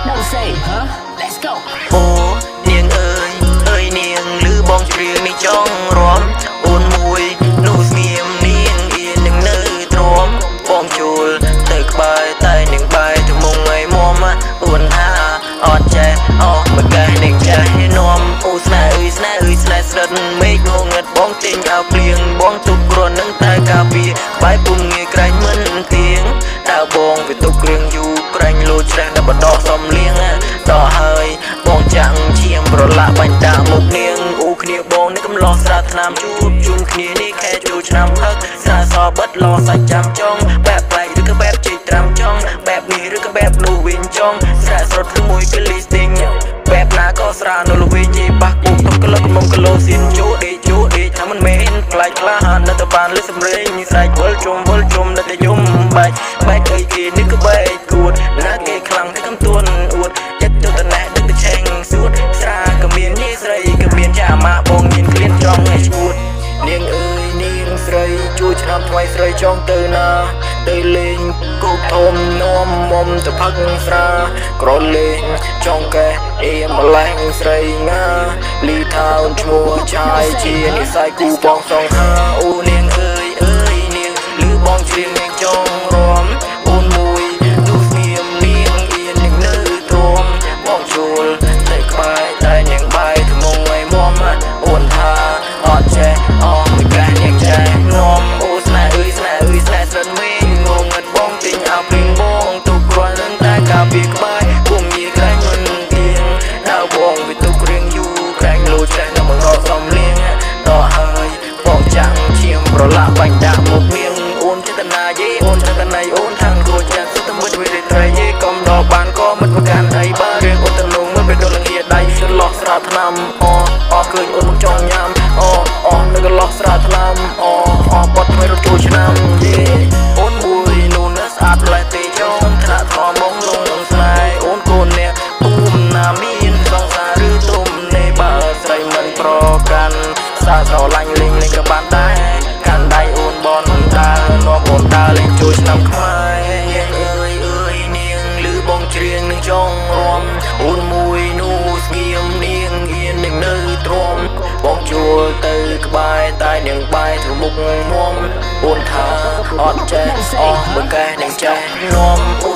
Don't say, huh? Let's go. អូនាងអើយអើយនាងឮបងច្រៀងនេះចង់រាំអូនមួយនោះស្ងៀមនាងអៀននឹងនៅទ្រាំបងជួលទៅក្បែរតែនាងបែរទៅមុងឲ្យមុំអូនថាអត់ចេះអស់មកកែនាងចេះនាំអូស្នេហ៍អើយស្នេហ៍អើយស្នេហ៍ស្រិតមេឃងងឹតបងចេញឲ្យភ្លៀងបងទុកគ្រាន់នឹងតែការពារបាយពុំងាយក្រែងមិនទៀងដើរបងវាទុកគ្រឿងយូរក្រែងលោច្រះដល់បដោះសំលៀងដល់ហើយបងចាំងឈាមប្រឡាក់បាញ់តាមុខនាងអូគ្នាបងនេះកំឡោះស្រាថ្នាំជួបជុំគ្នានេះខែចូលឆ្នាំផឹកស្រាសបិទលោសាច់ចាំចង់បែបប្លែកឬក៏បែបជិះត្រាំចង់បែបនេះឬក៏បែបនោះវិញចង់ស្រាស្រត់ជាមួយគលីស្ទីងបែបណាក៏ស្រានៅល្វិញយីបាក់ពុកទុកក្លឹកមុំគីឡូស៊ីនជូដេថាមិនមែនខ្លាចក្លាហាននៅតែបានលឺសំរេងស្រែកវល់ជុំនៅតែយំបែកអីគេនេះក៏បែកគួតណាគេខ្លាំងតែកំទួនអួតចិត្តទៅណែដឹកទៅឆេងសួតស្រាក៏មានយាយស្រីក៏មានចាម៉ាបងមានក្លៀនចង់ឲ្យឈួតនាងអើយនាងស្រីជួយឆ្នាំថ្មីស្រីចង់ទៅណាទៅលេងគោកធំនាំមុំទៅផឹកស្រាក្រលេងចង់កែអៀម្លែងស្រីងាលីថាអូនឈ្មោះឆាយជានិស័យគូបងសងហាអូនាងអើយនាងឮបងច្រៀងនាងចង់រាំអូនមួយទូស្ងៀមនាងអៀននាងនៅទ្រាំបងជួលទៅក្បែរតែនាងបែរទៅមុងឲ្យមុំអូនថាអត់ចេះអស់មួយកែនាងចេះនាំអូស្នេហ៍អើយស្នេហ៍ស្រិតមេងងងឹតបងទិញអាព្រីងបងទុកគ្រាន់នឹងតែការពារក្បែរពុំងាយក្រែងមិនទៀងដើរបងវាទុករៀងយូរក្រែងលោច្រះនៅមករកសំលៀងដល់ហើយបងចាំងឈាមប្រឡាក់បាញ់ដាក់មុខនាងអូនចេតនាយេអូនចេតនាអូនខាងគួរចាក់សុទ្ធតែមួយវិរិត្រីយេកុំដល់បានក៏មិនប្រកាន់អីបើរឿងអូនទំនងមិនពេលដល់លងាដៃជិះលោះស្រាថ្នាំអឃើញអូនមកចង់ញ៉ាំនៅកន្លោះស្រាថ្នាំបត់ថ្មីរត់ចូលឆ្នាំយេអូនមួយនោះនៅស្អាតប្លែកទេចង់ថ្នាក់ថ្នមងលងស្នេហ៍អូនកូនអ្នកពុំណាមានសង្សារឬទុំនេះបើស្រីមិនប្រកាន់សាស្រឡាញ់លេងក៏បានដែរកាន់ដៃអូនបនដើរនាំអូនដើរលេងជួយឆ្នាំខ្មែរនាងអើយនាងឮបងច្រៀងនឹងចង់រាំអូនមួយនោះស្ងៀមនាងអៀននឹងនៅទ្រាំបងជួលទៅក្បែរតែនាងបែរទៅមុខមុំអូនថាអត់ចេះអស់បើកែនឹងចេះនាំអូ